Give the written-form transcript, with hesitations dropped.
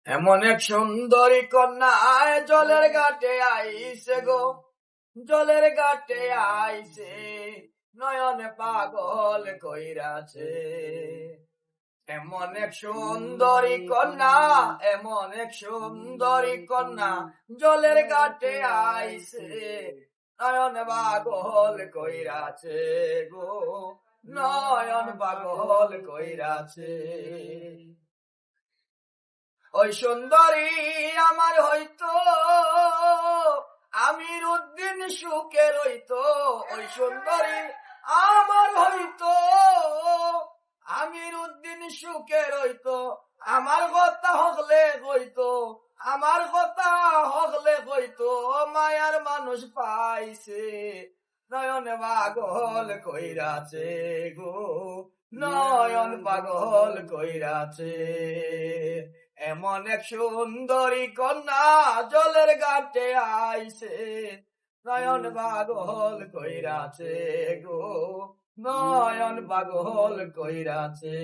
এমন এক সুন্দরী কন্যা জলের ঘাটে আইছে গো, জলের ঘাটে আইছে, নয়নে পাগল কইরাছে। এমন এক সুন্দরী কন্যা, এমন এক সুন্দরী কন্যা জলের ঘাটে আইছে, নয়ন পাগল কইরাছে গো, নয়ন পাগল কইরাছে। ওই সুন্দরী আমার হইতো, আমির উদ্দিন সুখে রইতো। ওই সুন্দরী আমার হইতো, আমির উদ্দিন সুখে রইতো। আমার কথা হকলে কইতো, আমার কথা হকলে কইতো, মায়ার মানুষ পাইছে, নয়ন পাগল কইরাছে গো, নয়ন পাগল কইরাছে। এমন এক সুন্দরী কন্যা জলের ঘাটে আইছে, নয়ন পাগল কইরাছে গো, নয়ন পাগল কইরাছে।